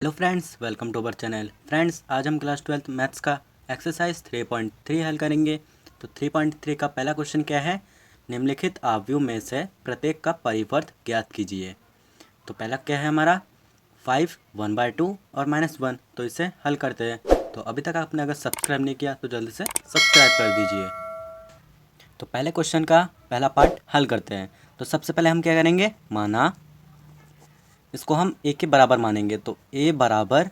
Hello friends, welcome to our channel. Friends, आज हम class 12th maths का exercise 3.3 हल करेंगे। तो 3.3 का पहला क्वेश्चन क्या है? निम्नलिखित अवयवों में से प्रत्येक का परिवर्त ज्ञात कीजिए। तो पहला क्या है हमारा 5 1/2 और -1। तो इसे हल करते हैं। तो अभी तक आपने अगर सब्सक्राइब नहीं किया तो जल्दी से सब्सक्राइब कर दीजिए। तो पहले क्वेश्चन का पहला पार्ट हल करते हैं। तो सबसे पहले हम क्या करेंगे, माना इसको हम a के बराबर मानेंगे। तो a बराबर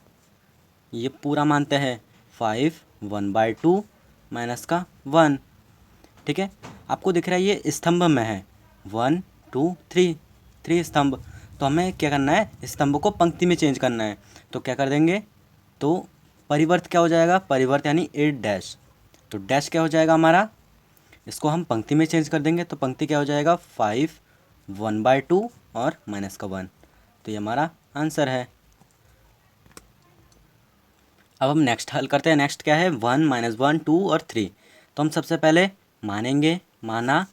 ये पूरा मानते हैं 5 1/2 माइनस का 1। ठीक है, आपको दिख रहा है ये स्तंभ में है 1 2 3 3 स्तंभ। तो हमें क्या करना है, स्तंभ को पंक्ति में चेंज करना है। तो क्या कर देंगे, तो परिवर्त क्या हो जाएगा, परिवर्त यानी 8 डैश। तो डैश क्या हो जाएगा हमारा, इसको हम पंक्ति में चेंज कर देंगे। तो पंक्ति क्या हो जाएगा 5 1/2 और माइनस का 1। तो ये हमारा आंसर है। अब हम नेक्स्ट हल करते हैं। नेक्स्ट क्या है 1 -1 2 और 3। तो हम सबसे पहले मानेंगे, माना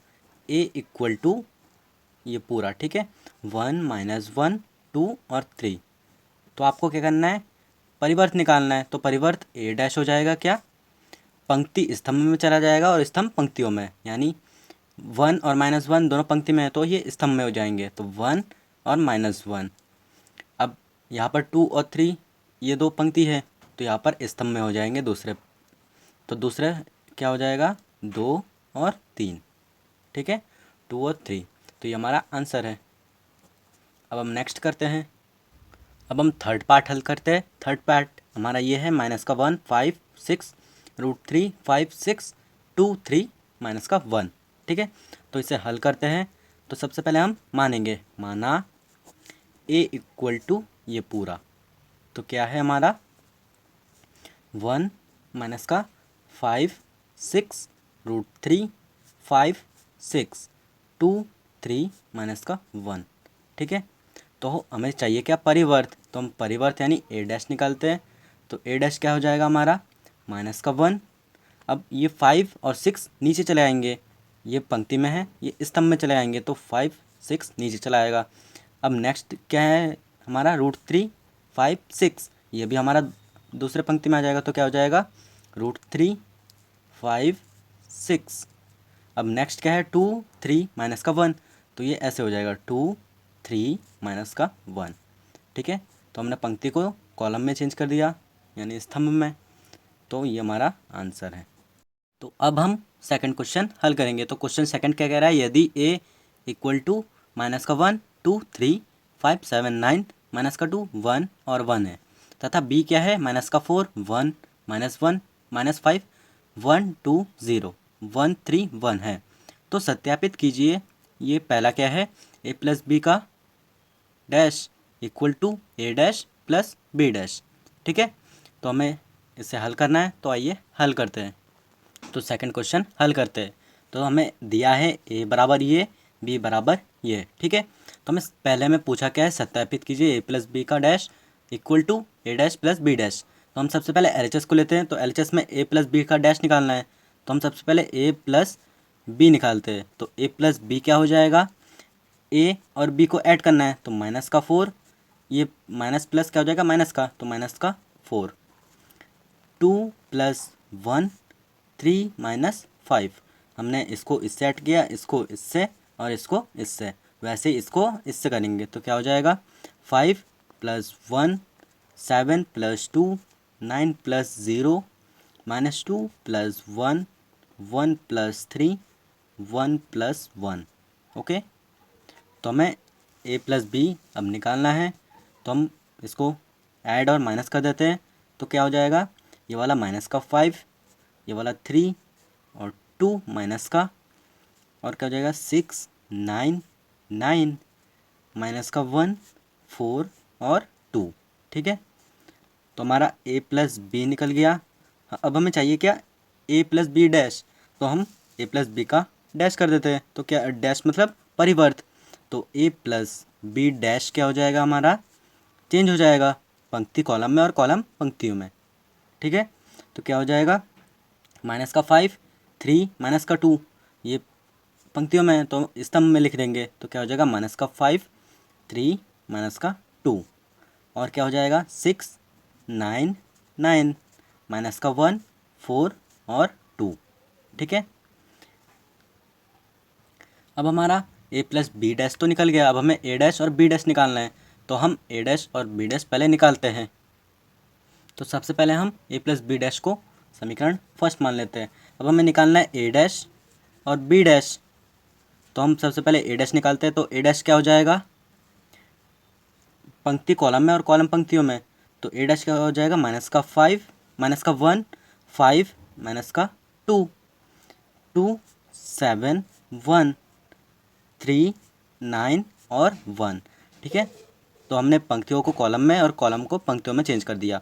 a इक्वल टू ये पूरा, ठीक है 1 -1 2 और 3। तो आपको क्या करना है, परिवर्त निकालना है। तो परिवर्त a डैश हो जाएगा, क्या पंक्ति स्तंभ में चला जाएगा और स्तंभ पंक्तियों में, यानी 1 और -1 दोनों पंक्ति में है तो ये स्तंभ में हो जाएंगे। तो 1 और -1। अब यहाँ पर 2 और 3 ये दो पंक्ति है तो यहाँ पर स्तंभ में हो जाएंगे दूसरे। तो दूसरे क्या हो जाएगा 2 और 3, ठीक है 2 और 3। तो ये हमारा आंसर है। अब हम नेक्स्ट करते हैं। अब हम थर्ड पार्ट हल करते हैं। थर्ड पार्ट हमारा ये है माइनस का 1 5 6 √3 5 6 2 3 माइनस का 1। ठीक है, तो इसे हल करते हैं। तो सबसे पहले हम मानेंगे, माना a इक्वल टू ये पूरा। तो क्या है हमारा 1 माइनस का 5 6 √3 5 6 2 3 माइनस का 1। ठीक है, तो हमें चाहिए क्या, परिवर्त। तो हम परिवर्त यानी a डैश निकालते हैं। तो a डैश क्या हो जाएगा हमारा माइनस का 1। अब ये 5 और 6 नीचे चले आएंगे, ये पंक्ति में है, ये स्तंभ में चले आएंगे। तो 5 6 नीचे चला आएगा। अब नेक्स्ट क्या है हमारा √3 5 6, ये भी हमारा दूसरे पंक्ति में आ जाएगा। तो क्या हो जाएगा √3 5 6। अब नेक्स्ट क्या है 2 3 माइनस का 1। तो ये ऐसे हो जाएगा 2 3 माइनस का 1। ठीक है, तो हमने पंक्ति को कॉलम में चेंज कर दिया, यानी स्तंभ में। तो ये हमारा आंसर है। तो अब हम सेकंड क्वेश्चन हल करेंगे। तो क्वेश्चन सेकंड क्या कह रहा है, यदि a इक्वल टू माइनस का 1 2 3 5 7 9 माइनस का 2 1 और 1 है, तथा b क्या है माइनस का 4 1 -1 -5 1 2 0 1 3 1 है, तो सत्यापित कीजिए। ये पहला क्या है, a प्लस बी का dash equal to a dash plus b dash. ठीक है, तो हमें इसे हल करना है। तो आइए हल करते हैं। तो सेकंड क्वेश्चन हल करते हैं। तो हमें दिया है a बराबर ये, b बराबर ये। ठीक है, तो हमें पहले में पूछा क्या है, सत्यापित कीजिए a प्लस बी का dash equal to a dash plus b dash. तो हम सबसे पहले LHS को लेते हैं। तो LHS में a प्लस बी का डैश निकालना है। तो हम सबसे पहले a प्लस बी निकालते हैं। तो a प्लस बी क्या हो जाएगा, a और b को ऐड करना है। तो माइनस का 4, ये माइनस प्लस क्या हो जाएगा माइनस का, तो माइनस का 4 2 + 1 3 - 5। हमने इसको इससे ऐड किया, इसको इससे और इसको इससे, वैसे इसको इससे करेंगे। तो क्या हो जाएगा 5 + 1 7 + 2 9 + 0 -2 + 1 1 + 3 1 + 1। ओके, तो हमें a प्लस बी अब निकालना है। तो हम इसको ऐड और माइनस कर देते हैं। तो क्या हो जाएगा, ये वाला माइनस का 5, ये वाला 3 और 2 माइनस का, और क्या हो जाएगा 6 9 9 माइनस का 1 4 और 2। ठीक है, तो हमारा a प्लस बी निकल गया। अब हमें चाहिए क्या, a प्लस बी डैश। तो हम a प्लस बी का डैश कर देते हैं। तो क्या डैश मतलब परिवर्त। तो a प्लस बी डैश क्या हो जाएगा हमारा, चेंज हो जाएगा पंक्ति कॉलम में और कॉलम पंक्तियों में। ठीक है, तो क्या हो जाएगा माइनस का 5 3 माइनस का 2, ये पंक्तियों में है तो स्तंभ में लिख देंगे। तो क्या हो जाएगा माइनस का 5 3 माइनस का 2। और क्या हो जाएगा 6 9 9 माइनस का 1 4 और 2, ठीक है। अब हमारा ए प्लस बी डैश तो निकल गया, अब हमें ए डैश और बी डैश निकालना है, तो हम ए डैश और बी डैश पहले निकालते हैं। तो सबसे पहले हम ए प्लस बी डैश को समीकरण फर्स्ट मान लेते हैं। अब हमें निकालना है ए डैश और बी डैश, तो हम सबसे पहले ए डैश निकालते हैं। तो ए डैश क्या हो जाएगा, पंक्ति कॉलम में और कॉलम पंक्तियों में, तो ए डैश क्या हो जाएगा माइनस का 5 माइनस का 1 5 माइनस का 2 2 7 1 3 9 और 1, ठीक है। तो हमने पंक्तियों को कॉलम में और कॉलम को पंक्तियों में चेंज कर दिया।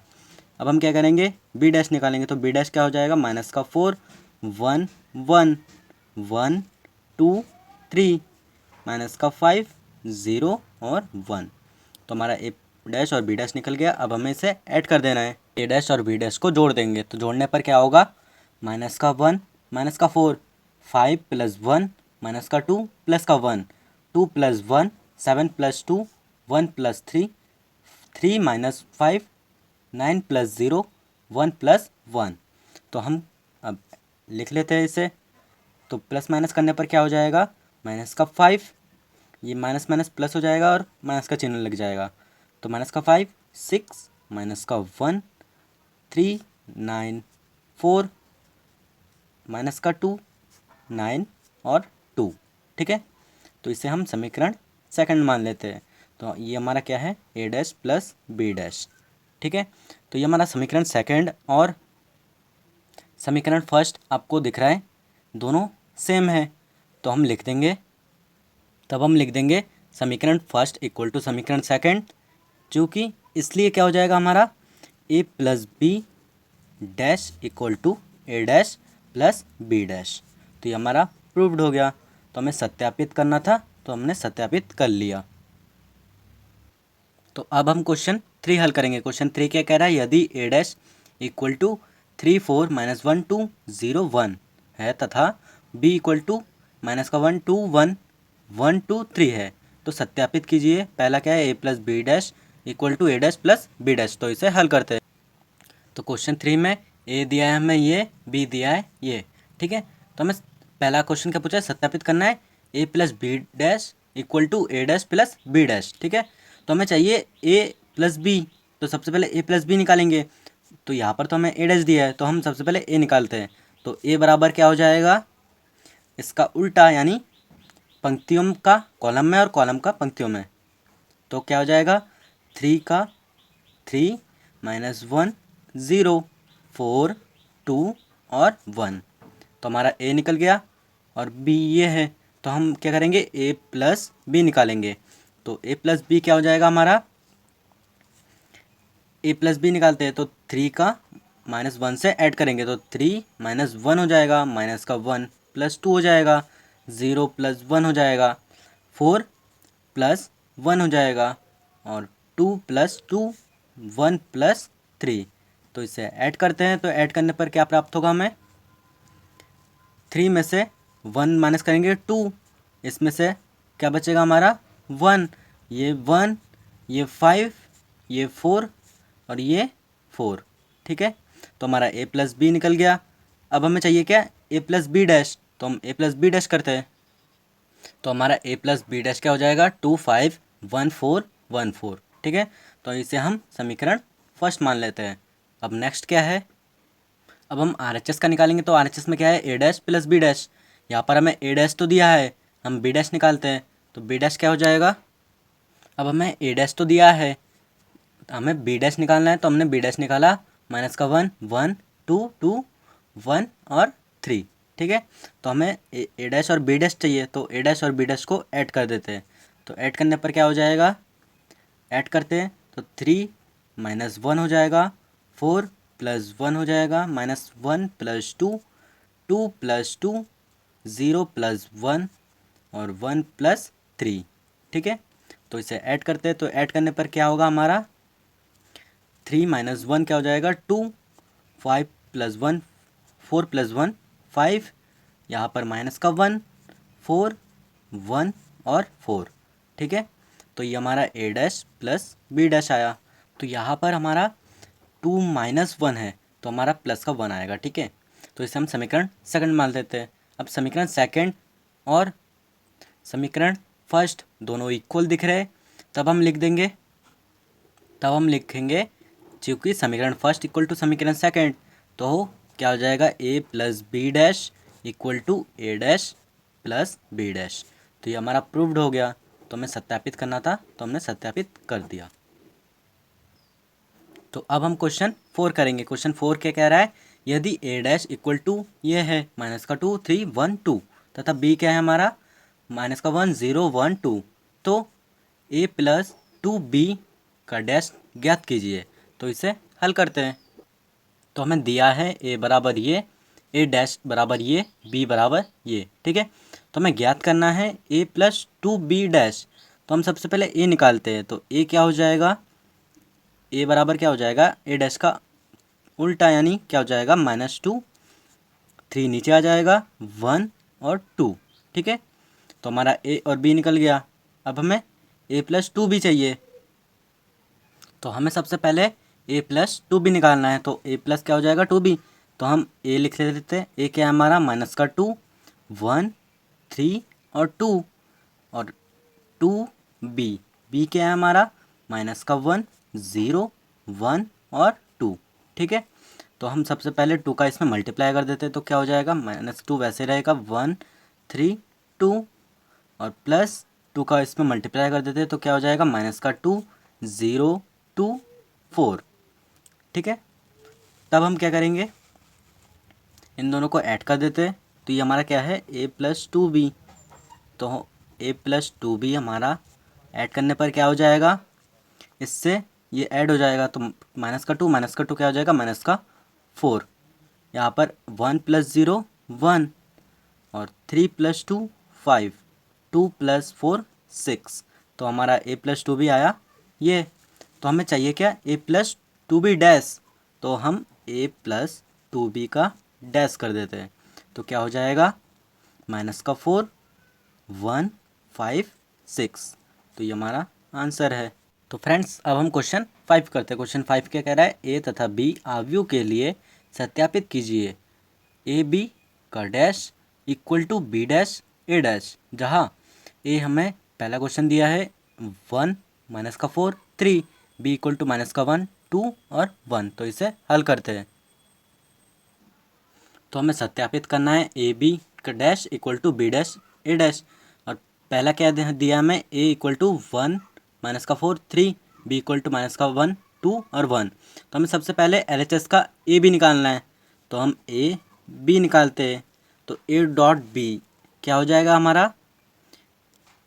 अब हम क्या करेंगे, बी डैश निकालेंगे। तो बी डैश क्या हो जाएगा माइनस का 4 1 1 1 2 3 माइनस का 5 0 और 1। तो हमारा ए डैश और बी डैश निकल गया। अब हमें इसे ऐड कर देना है, ए डैश और बी डैश को जोड़ देंगे। तो जोड़ने पर क्या होगा, माइनस का 1 माइनस का 4 5 प्लस 1 माइनस का 2 प्लस का 1 2 plus 1 7 plus 2 1 plus 3 3 minus 5 9 plus 0 1 plus 1। तो हम अब लिख लेते हैं इसे। तो प्लस माइनस करने पर क्या हो जाएगा, माइनस का 5, ये माइनस माइनस प्लस हो जाएगा और माइनस का चिन्ह लग जाएगा। तो माइनस का 5 6 माइनस का 1 3 9 4 माइनस का 2 9 और 2, ठीक है। तो इसे हम समीकरण सेकंड मान लेते हैं। तो ये हमारा क्या है, ए डैश प्लस बी डैश, ठीक है। तो ये हमारा समीकरण सेकंड और समीकरण फर्स्ट आपको दिख रहा है, दोनों सेम है। तो हम लिख देंगे, तब हम लिख देंगे समीकरण फर्स्ट इक्वल टू समीकरण सेकंड, क्योंकि इसलिए क्या हो जाएगा हमारा A plus B dash equal to A dash plus B dash. तो ये हमारा प्रूव्ड हो गया। तो हमें सत्यापित करना था, तो हमने सत्यापित कर लिया। तो अब हम क्वेश्चन 3 हल करेंगे। क्वेश्चन 3 क्या कह रहा है, यदि ए डैश इक्वल टू 3 4 माइनस 1 2 0 1 है तथा बी इक्वल टू माइनस का 1 2 1 1 2 3 है, तो सत्यापित कीजिए। पहला क्या है, A plus B dash equal to A dash plus B dash. तो इसे हल करते हैं। तो क्वेश्चन 3 में ए दिया है हमें ये, बी दिया है ये, ठीक है। तो हमें पहला क्वेश्चन क्या पूछा है, सत्यापित करना है A plus B dash equal to A dash plus B dash, ठीक है। तो हमें चाहिए ए प्लस बी, तो सबसे पहले ए प्लस बी निकालेंगे। तो यहाँ पर तो हमें ए डैश दिया है, तो हम सबसे पहले ए निकालते हैं। तो ए बराबर क्या हो जाएगा, इसका उल्टा, यानी पंक्तियों का कॉलम में और कॉलम का पंक्तियों में। तो क्या हो जाएगा 3 का 3 माइनस 1 0 4 2 और 1। तो हमारा ए निकल गया और बी ये है। तो हम क्या करेंगे, ए प्लस बी निकालेंगे। तो ए प्लस बी क्या हो जाएगा हमारा, ए प्लस बी निकालते हैं तो 3 का माइनस 1 से ऐड करेंगे, तो 3 माइनस 1 हो जाएगा, माइनस का 1 प्लस 2 हो जाएगा, 0 प्लस 1 हो जाएगा, 4 प्लस 1 हो जाएगा और 2 प्लस 2 1 प्लस 3। तो इसे ऐड करते हैं। तो ऐड करने पर क्या प्राप्त होगा हमें, 3 में से 1 माइनस करेंगे 2, इसमें से क्या बचेगा हमारा 1, ये 1 ये 5 ये 4 और ये 4, ठीक है। तो हमारा ए प्लस बी निकल गया। अब हमें चाहिए क्या, ए प्लस बी डैश। तो हम ए प्लस बी डैश करते हैं। तो हमारा ए प्लस बी डैश क्या हो जाएगा 2 5 1 4 1 4, ठीक है। तो इसे हम समीकरण फर्स्ट मान लेते हैं। अब नेक्स्ट क्या है, अब हम आर एच एस का निकालेंगे। तो आर एच एस में क्या है, ए डैश प्लस बी डैश। यहाँ पर हमें ए डैश तो दिया है, हम बी डैश निकालते हैं। तो बी डैश क्या हो जाएगा, अब हमें ए डैश तो दिया है, हमें बी डैश निकालना है। तो हमने बी डैश निकाला, माइनस का 1 1 2 2 1 और 3, ठीक है। तो हमें ए डैश और बी डैश चाहिए, तो ए डैश और बी डैश को ऐड कर देते हैं। तो ऐड करने पर क्या हो जाएगा, ऐड करते हैं तो 3 माइनस 1 हो जाएगा, 4 प्लस 1 हो जाएगा, माइनस 1 प्लस 2 2 प्लस 2 0 प्लस 1 और 1 प्लस 3, ठीक है। तो इसे ऐड करते हैं। तो ऐड करने पर क्या होगा हमारा, 3 माइनस 1 क्या हो जाएगा 2, 5 प्लस 1 4 प्लस 1 5, यहाँ पर माइनस का 1 4 1 और 4, ठीक है। तो ये हमारा ए डैश प्लस बी डैश आया। तो यहाँ पर हमारा 2 माइनस 1 है तो हमारा प्लस का 1 आएगा, ठीक है। तो इसे हम समीकरण सेकंड मान लेते हैं। अब समीकरण सेकंड और समीकरण फर्स्ट दोनों इक्वल दिख रहे, तब हम लिखेंगे क्योंकि समीकरण फर्स्ट इक्वल टू समीकरण सेकंड, तो क्या हो जाएगा, A plus B dash equal to A dash plus B dash. तो ये हमारा प्रूव्ड हो गया। तो हमें सत्यापित करना था तो हमने सत्यापित कर दिया। तो अब हम क्वेश्चन 4 करेंगे। क्वेश्चन 4 क्या कह रहा है, यदि ए डैश इक्वल टू ये है माइनस का 2 3 1 2 तथा बी क्या है हमारा माइनस का 1 0 1 2, तो ए प्लस 2 बी का डैश ज्ञात कीजिए। तो इसे हल करते हैं। तो हमें दिया है ए बराबर ये, ए डैश बराबर ये, बी बराबर ये, ठीक है। तो हमें ज्ञात करना है ए प्लस 2 बी डैश। तो हम सबसे पहले ए निकालते हैं। तो ए क्या हो जाएगा, ए बराबर क्या हो जाएगा, ए डैश का उल्टा यानी क्या हो जाएगा -2, 3 नीचे आ जाएगा 1 और 2, ठीक है। तो हमारा ए और बी निकल गया। अब हमें ए प्लस 2 भी चाहिए। तो हमें सबसे पहले ए प्लस 2 भी निकालना है। तो ए प्लस क्या हो जाएगा 2 बी। तो हम ए लिख लेते हैं। ए क्या है हमारा माइनस का 2 1 3 और 2 और 2 बी, बी क्या है हमारा माइनस का 1 0 1 और 2, ठीक है। तो हम सबसे पहले 2 का इसमें मल्टीप्लाई कर देते हैं। तो क्या हो जाएगा -2 वैसे रहेगा 1 3 2 और प्लस 2 का इसमें मल्टीप्लाई कर देते हैं। तो क्या हो जाएगा माइनस का 2 0 2 4, ठीक है। तब हम क्या करेंगे, इन दोनों को ऐड कर देते हैं। तो ये हमारा क्या है ए प्लस 2 बी। तो ए प्लस 2 बी हमारा ऐड करने पर क्या हो जाएगा, इससे ये ऐड हो जाएगा। तो माइनस का 2 क्या हो जाएगा -4। यहाँ पर 1 प्लस 0 1 और 3 प्लस 2 5 2 प्लस 4 6। तो हमारा ए प्लस 2 भी आया ये। तो हमें चाहिए क्या, ए प्लस 2 बी डैश। तो हम ए प्लस 2 बी का डैश कर देते हैं। तो क्या हो जाएगा -4 1 5 6। तो ये हमारा आंसर है। तो फ्रेंड्स अब हम क्वेश्चन 5 करते हैं। क्वेश्चन 5 क्या कह रहा है, ए तथा बी आव्यूह के लिए सत्यापित कीजिए ए बी का dash equal to B dash A dash, जहाँ ए हमें पहला क्वेश्चन दिया है 1 माइनस का 4 3, बी इक्वल टू माइनस का 1 2 और 1। तो इसे हल करते हैं। तो हमें सत्यापित करना है ए बी का dash equal to B dash A dash. और पहला क्या दिया हमें, ए इक्वल टू 1 माइनस का 4 3, बी इक्वल टू माइनस का 1 2 और 1। तो हमें सबसे पहले LHS का ए बी निकालना है। तो हम ए बी निकालते हैं। तो ए डॉट बी क्या हो जाएगा हमारा,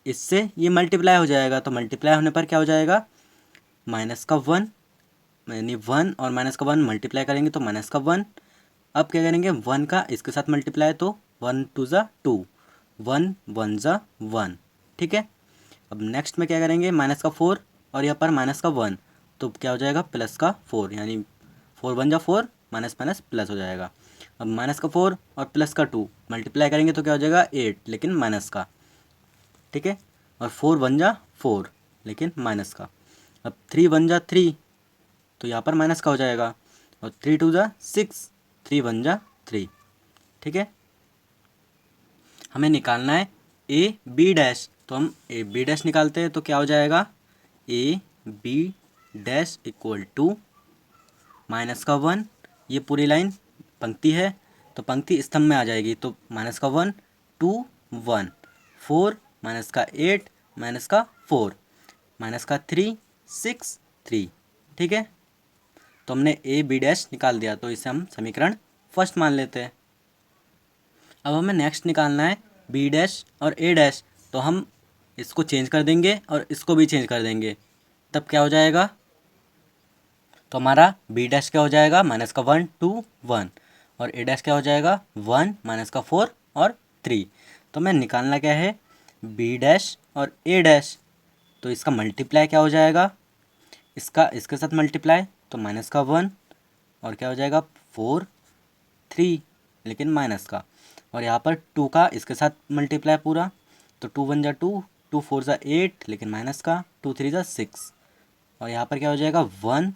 इससे ये मल्टीप्लाई हो जाएगा। तो मल्टीप्लाई होने पर क्या हो जाएगा माइनस का 1, यानी 1 और माइनस का 1 मल्टीप्लाई करेंगे तो माइनस का 1। अब क्या करेंगे 1 का इसके साथ मल्टीप्लाई, तो 1 2 ज़ा 2 1 1 ज़ा 1, ठीक है। अब नेक्स्ट में क्या करेंगे माइनस का 4 और यहाँ पर माइनस का 1, तो क्या हो जाएगा प्लस का 4, यानी 4 1 ज़ा 4 माइनस माइनस प्लस हो जाएगा। अब माइनस का 4 और प्लस का 2 मल्टीप्लाई करेंगे तो क्या हो जाएगा 8, लेकिन माइनस का, ठीक है। और 4 1 ज़ा 4 लेकिन माइनस का। अब 3 1 ज़ा 3, तो यहाँ पर माइनस का हो जाएगा। और 3 2 ज़ा 6 3 1 ज़ा 3, ठीक है। हमें निकालना है ए बी डैश। तो हम ए बी डैश निकालते हैं। तो क्या हो जाएगा A B dash equal to minus का 1, ये पूरी लाइन पंक्ति है तो पंक्ति स्तंभ में आ जाएगी। तो माइनस का 1 2 1 4 माइनस का 8 माइनस का 4 माइनस का 3 6 3, ठीक है। तो हमने ए बी डैश निकाल दिया। तो इसे हम समीकरण फर्स्ट मान लेते हैं। अब हमें नेक्स्ट निकालना है बी डैश और ए डैश। तो हम इसको चेंज कर देंगे और इसको भी चेंज कर देंगे। तब क्या हो जाएगा, तो हमारा बी डैश क्या हो जाएगा माइनस का 1 2 1 और ए डैश क्या हो जाएगा 1 माइनस का 4 और 3। तो हमें निकालना क्या है बी डैश और ए डैश। तो इसका मल्टीप्लाई क्या हो जाएगा, इसका इसके साथ मल्टीप्लाई, तो माइनस का 1 और क्या हो जाएगा 4 3 लेकिन माइनस का। और यहाँ पर 2 का इसके साथ मल्टीप्लाई पूरा, तो 2 1 ज़ा 2 2 4 ज़ा 8 लेकिन माइनस का, 2 3 ज़ा 6 और यहाँ पर क्या हो जाएगा, वन,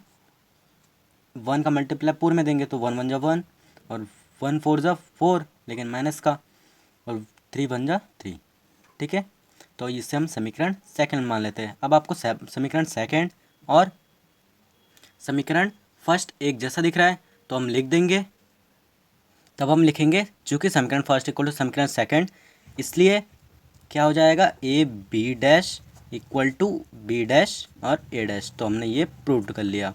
वन का मल्टीप्लाई पूरे में देंगे तो वन वन जा वन, और वन फोर जा फोर, लेकिन माइनस का, और थ्री वन जा थ्री। ठीक है, तो इससे हम समीकरण सेकंड मान लेते हैं। अब आपको समीकरण सेकंड और समीकरण फर्स्ट एक जैसा दिख रहा है तो हम लिख देंगे। तब हम लिखेंगे चूँकि समीकरण फर्स्ट इक्वल टू समीकरण सेकंड, इसलिए क्या हो जाएगा, A B dash equal to B dash और ए डैश। तो हमने ये प्रूव कर लिया।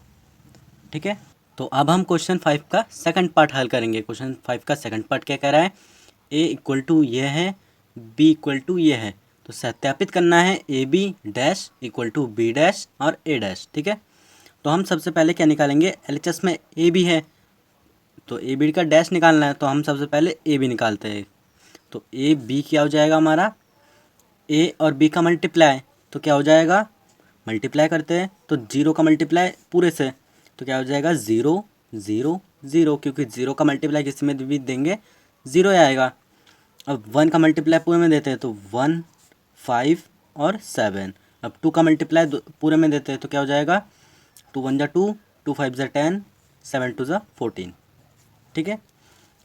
ठीक है, तो अब हम क्वेश्चन 5 का सेकंड पार्ट हल करेंगे। क्वेश्चन 5 का सेकंड पार्ट क्या कह रहा है, ए इक्वल टू ये है, बी इक्वल टू ये है, तो सत्यापित करना है A B dash equal to B dash और ए डैश। ठीक है, तो हम सबसे पहले क्या निकालेंगे, एलएचएस में ए बी है तो ए बी का डैश निकालना है, तो हम सबसे पहले ए बी निकालते हैं। तो ए बी क्या हो जाएगा हमारा, ए और बी का मल्टीप्लाई, तो क्या हो जाएगा, मल्टीप्लाई करते हैं तो जीरो का मल्टीप्लाई पूरे से, तो क्या हो जाएगा, ज़ीरो ज़ीरो ज़ीरो, क्योंकि ज़ीरो का मल्टीप्लाई किसी में भी देंगे ज़ीरो ही आएगा। अब वन का मल्टीप्लाई पूरे में देते हैं तो वन, फाइव और सेवन। अब टू का मल्टीप्लाई पूरे में देते हैं तो क्या हो जाएगा, टू वन जा टू, टू फाइव जा टेन, सेवन टू जा 14। ठीक है,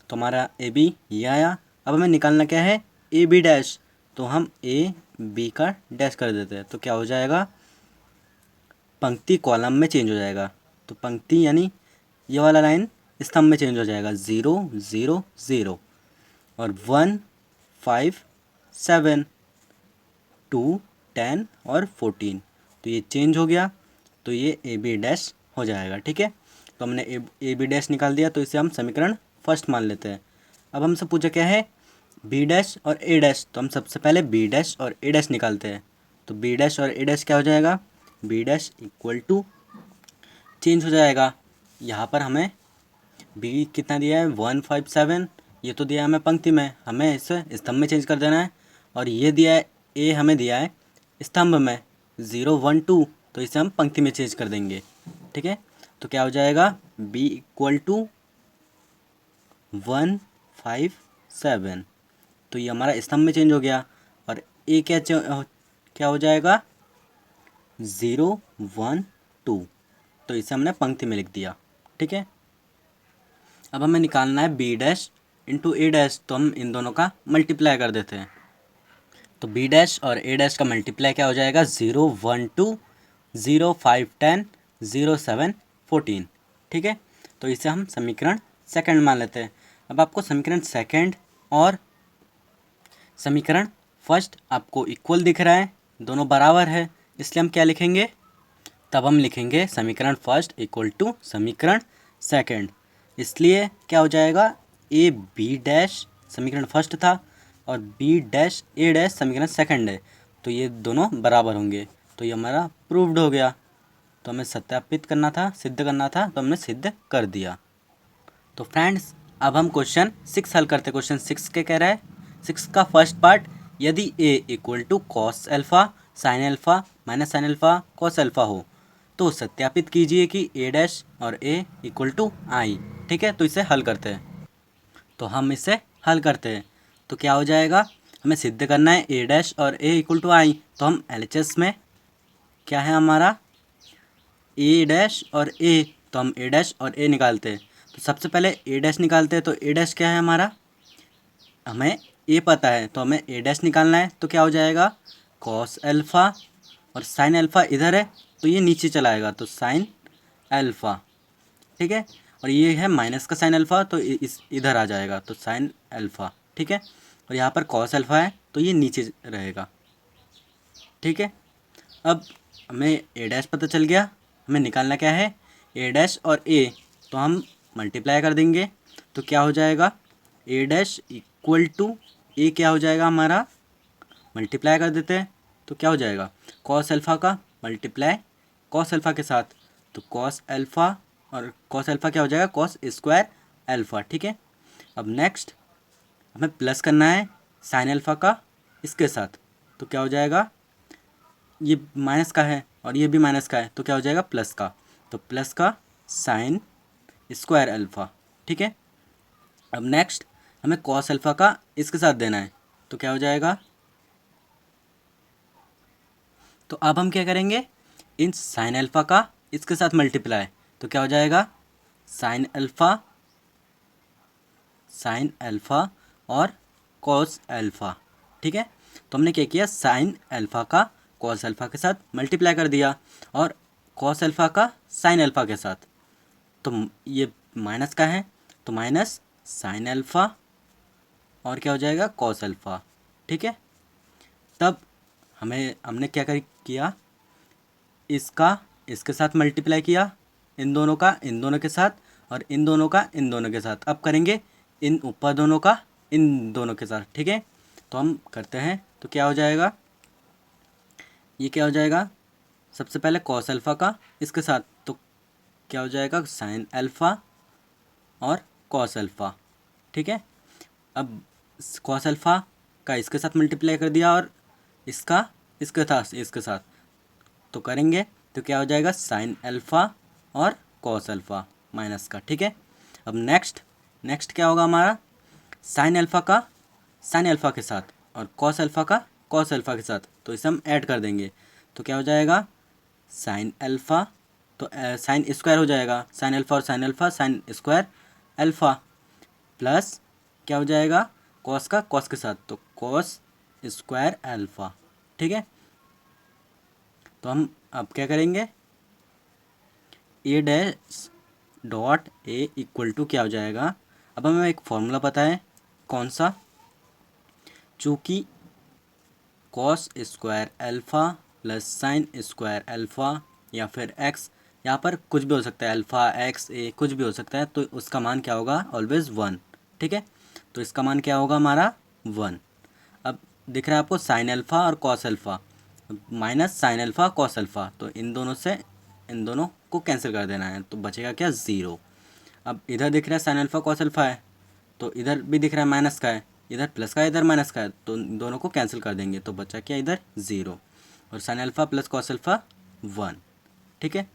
तो हमारा ए बी ये आया। अब हमें निकालना क्या है, ए बी डैश, तो हम ए बी का डैश कर देते हैं तो क्या हो जाएगा, पंक्ति कॉलम में चेंज हो जाएगा। तो पंक्ति यानी ये वाला लाइन स्तंभ में चेंज हो जाएगा, ज़ीरो ज़ीरो ज़ीरो, और वन, फाइव, सेवन, टू, 10 और 14, तो ये चेंज हो गया, तो ये ए बी डैश हो जाएगा। ठीक है, तो हमने ए बी डैश निकाल दिया, तो इसे हम समीकरण फर्स्ट मान लेते हैं। अब हमसे पूछा क्या है, बी डैश और ए डैश, तो हम सबसे पहले बी डैश और ए डैश निकालते हैं। तो बी डैश और ए डैश क्या हो जाएगा, B dash equal to, change हो जाएगा, यहाँ पर हमें बी कितना दिया है, 157, ये तो दिया है हमें पंक्ति में, हमें इसे स्तंभ में चेंज कर देना है। और ये दिया है ए, हमें दिया है स्तंभ में 012, तो इसे हम पंक्ति में चेंज कर देंगे। ठीक है, तो क्या हो जाएगा, बी इक्वल टू 157, तो ये हमारा स्तंभ में चेंज हो गया। और ए क्या हो जाएगा, 012, तो इसे हमने पंक्ति में लिख दिया। ठीक है, अब हमें निकालना है बी डैश इंटू ए डैश, तो हम इन दोनों का मल्टीप्लाई कर देते हैं। तो बी डैश और ए डैश का मल्टीप्लाई क्या हो जाएगा, 012, 05, 10, 07, 14। ठीक है, तो इसे हम समीकरण सेकंड मान लेते हैं। अब आपको समीकरण सेकंड और समीकरण फर्स्ट आपको इक्वल दिख रहा है, दोनों बराबर है, इसलिए हम क्या लिखेंगे, तब हम लिखेंगे समीकरण फर्स्ट इक्वल टू समीकरण सेकंड। इसलिए क्या हो जाएगा, ए बी डैश समीकरण फर्स्ट था और बी डैश ए डैश समीकरण सेकंड है, तो ये दोनों बराबर होंगे, तो ये हमारा प्रूव्ड हो गया। तो हमें सत्यापित करना था, सिद्ध करना था, तो हमने सिद्ध कर दिया। तो फ्रेंड्स, अब हम क्वेश्चन 6 हल करते हैं। क्वेश्चन 6 के कह रहा है, 6 का फर्स्ट पार्ट, यदि A equal to cos alpha sine alpha minus sine alpha cos alpha हो तो सत्यापित कीजिए कि ए डैश और ए इक्वल टू आई। ठीक है, तो इसे हल करते हैं। तो हम इसे हल करते हैं, तो क्या हो जाएगा, हमें सिद्ध करना है ए डैश और ए इक्वल टू आई, तो हम एलएचएस में क्या है हमारा, ए डैश और ए, तो हम ए डैश और ए निकालते हैं। तो सबसे पहले ए डैश निकालते हैं, तो ए डैश क्या है हमारा, हमें ए पता है, तो हमें ए डैश निकालना है, तो क्या हो जाएगा, कॉस अल्फ़ा, और साइन अल्फ़ा इधर है तो ये नीचे चला आएगा, तो साइन अल्फ़ा। ठीक है, और ये है माइनस का साइन अल्फ़ा, तो इस इधर आ जाएगा, तो साइन अल्फ़ा। ठीक है, और यहाँ पर कॉस अल्फ़ा है तो ये नीचे रहेगा। ठीक है, अब हमें ए डैश पता चल गया, हमें निकालना क्या है, ए डैश और ए, तो हम मल्टीप्लाई कर देंगे, तो क्या हो जाएगा, ए डैश इक्वल टू ए क्या हो जाएगा हमारा, मल्टीप्लाई कर देते हैं, तो क्या हो जाएगा, कॉस अल्फ़ा का मल्टीप्लाई कॉस अल्फ़ा के साथ, तो कॉस अल्फ़ा और कॉस अल्फ़ा क्या हो जाएगा, कॉस स्क्वायर अल्फ़ा। ठीक है, अब नेक्स्ट हमें प्लस करना है साइन अल्फ़ा का इसके साथ, तो क्या हो जाएगा, ये माइनस का है और ये भी माइनस का है, तो क्या हो जाएगा प्लस का, तो प्लस का साइन स्क्वायर अल्फ़ा। ठीक है, अब नेक्स्ट हमें कॉस अल्फ़ा का इसके साथ देना है, तो क्या हो जाएगा, तो अब हम क्या करेंगे, इन साइन अल्फ़ा का इसके साथ मल्टीप्लाई, तो क्या हो जाएगा साइन अल्फ़ा और कॉस अल्फ़ा। ठीक है, तो हमने क्या किया, साइन अल्फ़ा का कॉस अल्फ़ा के साथ मल्टीप्लाई कर दिया और कॉस अल्फ़ा का साइन अल्फ़ा के साथ। तो ये माइनस का है तो माइनस साइन अल्फ़ा और क्या हो जाएगा कॉस अल्फ़ा। ठीक है, तब हमने क्या किया, इसका इसके साथ मल्टीप्लाई किया, इन दोनों का इन दोनों के साथ और इन दोनों का इन दोनों के साथ। अब करेंगे इन ऊपर दोनों का इन दोनों के साथ। ठीक है, तो हम करते हैं, तो क्या हो जाएगा, ये क्या हो जाएगा, सबसे पहले कॉस अल्फ़ा का इसके साथ, तो क्या हो जाएगा साइन अल्फ़ा और कॉस अल्फ़ा। ठीक है, अब कॉस अल्फ़ा का इसके साथ मल्टीप्लाई कर दिया और इसका इसके साथ तो करेंगे, तो क्या हो जाएगा साइन अल्फ़ा और कॉस अल्फ़ा माइनस का। ठीक है, अब नेक्स्ट क्या होगा हमारा, साइन अल्फ़ा का साइन अल्फ़ा के साथ और कॉस अल्फ़ा का कॉस अल्फ़ा के साथ, तो इसे हम ऐड कर देंगे, तो क्या हो जाएगा साइन अल्फ़ा, तो साइन स्क्वायर हो जाएगा, साइन अल्फ़ा और sine alpha sine square alpha, plus क्या हो जाएगा कॉस का कॉस के साथ, तो कॉस स्क्वायर अल्फ़ा। ठीक है, तो हम अब क्या करेंगे, A dash dot A equal to क्या हो जाएगा, अब हमें एक फॉर्मूला पता है, कौन सा, चूँकि cos square alpha plus sign square alpha या फिर एक्स, यहाँ पर कुछ भी हो सकता है, अल्फ़ा एक्स ए कुछ भी हो सकता है, तो उसका मान क्या होगा ऑलवेज़ 1। ठीक है, तो इसका मान क्या होगा हमारा 1। अब दिख रहा है आपको साइन अल्फ़ा और cos alpha minus sine alpha cos alpha, तो इन दोनों से इन दोनों को कैंसिल कर देना है, तो बचेगा क्या 0। अब इधर दिख रहा है साइन अल्फ़ा कॉस अल्फ़ा है, तो इधर भी दिख रहा है माइनस का है, इधर प्लस का है इधर माइनस का है, तो इन दोनों को कैंसिल कर देंगे, तो बचा क्या इधर 0 और sine alpha plus cos alpha 1। ठीक है,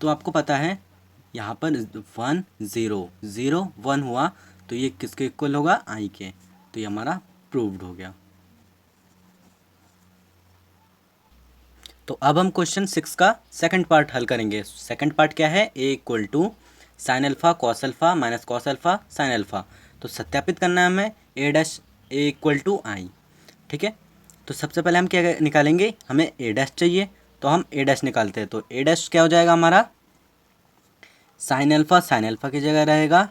तो आपको पता है यहाँ पर 1 0 0 1 हुआ, तो ये किसके इक्वल होगा आई के, तो ये हमारा प्रूव्ड हो गया। तो अब हम क्वेश्चन 6 का सेकंड पार्ट हल करेंगे। सेकंड पार्ट क्या है, A equal to sine alpha cos alpha minus cos alpha sine alpha, तो सत्यापित करना है हमें ए इक्वल टू आई। ठीक है, तो सबसे पहले हम क्या निकालेंगे, हमें ए डैश चाहिए, तो हम ए डैश निकालते हैं, तो ए डैश क्या हो जाएगा हमारा साइन अल्फ़ा की जगह रहेगा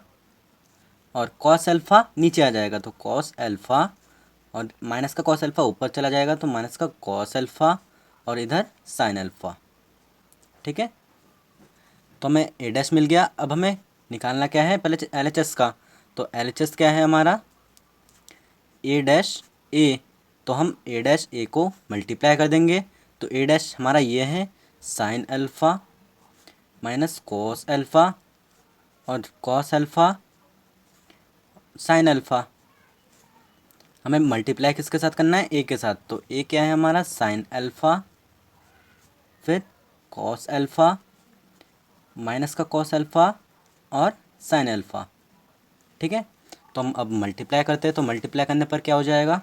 और कॉस अल्फ़ा नीचे आ जाएगा, तो कॉस अल्फ़ा और माइनस का कॉस अल्फ़ा ऊपर चला जाएगा, तो माइनस का कॉस अल्फ़ा और इधर साइन अल्फ़ा। ठीक है, तो हमें ए डैश मिल गया। अब हमें निकालना क्या है, पहले एल एच एस का, तो एल एच एस क्या है हमारा ए डैश ए, तो हम ए डैश ए को मल्टीप्लाई कर देंगे, तो ए डैश हमारा ये है sign alpha minus cos alpha और कॉस अल्फ़ा साइन अल्फ़ा। हमें मल्टीप्लाई किसके साथ करना है, ए के साथ, तो ए क्या है हमारा साइन अल्फ़ा फिर कॉस अल्फ़ा माइनस का कॉस अल्फ़ा और साइन अल्फ़ा। ठीक है, तो हम अब मल्टीप्लाई करते हैं, तो मल्टीप्लाई करने पर क्या हो जाएगा,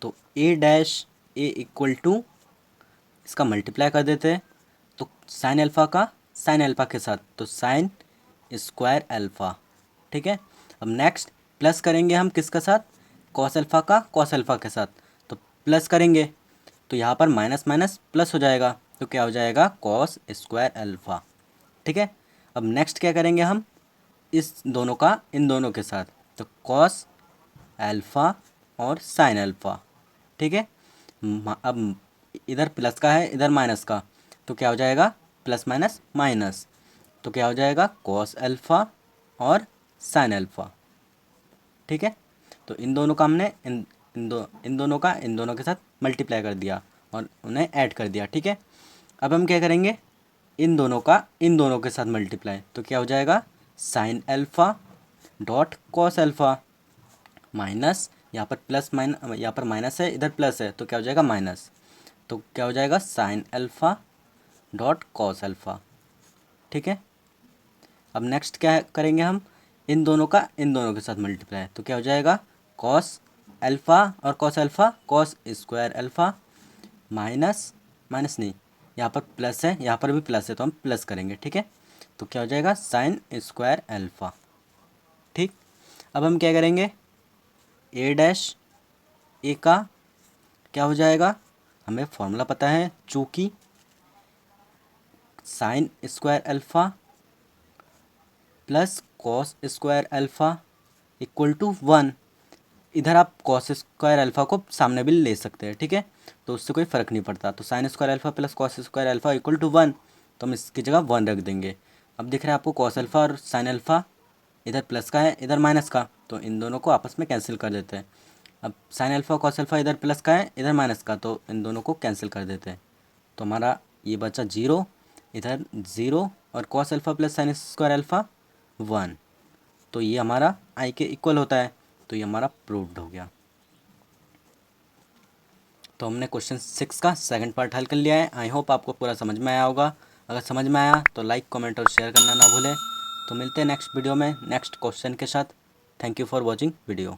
तो ए डैश ए इक्वल टू इसका मल्टीप्लाई कर देते हैं, तो साइन अल्फ़ा का साइन अल्फ़ा के साथ, तो साइन स्क्वायर अल्फ़ा। ठीक है, अब नेक्स्ट प्लस करेंगे हम किसके साथ, कॉस अल्फ़ा का कॉस अल्फ़ा के साथ, तो प्लस करेंगे, तो यहाँ पर माइनस माइनस प्लस हो जाएगा, तो क्या हो जाएगा कॉस स्क्वायर अल्फ़ा। ठीक है, अब नेक्स्ट क्या करेंगे हम, इस दोनों का इन दोनों के साथ, तो कॉस अल्फ़ा और साइन अल्फ़ा। ठीक है, अब इधर प्लस का है इधर माइनस का, तो क्या हो जाएगा प्लस माइनस माइनस, तो क्या हो जाएगा कॉस अल्फ़ा और साइन अल्फ़ा। ठीक है, तो इन दोनों का हमने इन दोनों का इन दोनों के साथ मल्टीप्लाई कर दिया और उन्हें ऐड कर दिया। ठीक है, अब हम क्या करेंगे, इन दोनों का इन दोनों के साथ मल्टीप्लाई, तो क्या हो जाएगा sine alpha dot cos alpha minus यहाँ पर प्लस यहाँ पर माइनस है इधर प्लस है, तो क्या हो जाएगा माइनस, तो क्या हो जाएगा sine alpha dot cos alpha. ठीक है, अब नेक्स्ट क्या करेंगे हम, इन दोनों का इन दोनों के साथ मल्टीप्लाई, तो क्या हो जाएगा कॉस अल्फ़ा और cos alpha cos square alpha minus minus नहीं, यहाँ पर प्लस है, यहाँ पर भी प्लस है, तो हम प्लस करेंगे, ठीक है। तो क्या हो जाएगा साइन स्क्वायर अल्फ़ा, ठीक। अब हम क्या करेंगे, ए डैश ए का क्या हो जाएगा, हमें फॉर्मूला पता है, चूँकि sine square alpha plus cos square alpha equal to 1। इधर आप कॉस स्क्वायर अल्फ़ा को सामने भी ले सकते हैं, ठीक है, तो उससे कोई फ़र्क नहीं पड़ता। तो sine square alpha plus cos square alpha equal to 1, तो हम इसकी जगह 1 रख देंगे। अब दिख रहा है आपको कॉस अल्फ़ा और साइन अल्फ़ा, इधर प्लस का है इधर माइनस का, तो इन दोनों को आपस में कैंसिल कर देते हैं। अब साइन अल्फ़ा कॉस अल्फ़ा इधर प्लस का है इधर माइनस का, तो इन दोनों को कैंसिल कर देते हैं। तो हमारा ये बचा 0, इधर 0, और cos alpha plus sign square alpha 1, तो ये हमारा आई के इक्वल होता है, तो ये हमारा प्रूव्ड हो गया। तो हमने क्वेश्चन 6 का सेकंड पार्ट हल कर लिया है। आई होप आपको पूरा समझ में आया होगा। अगर समझ में आया तो लाइक कमेंट और शेयर करना ना भूलें। तो मिलते हैं नेक्स्ट वीडियो में नेक्स्ट क्वेश्चन के साथ। Thank you for watching video.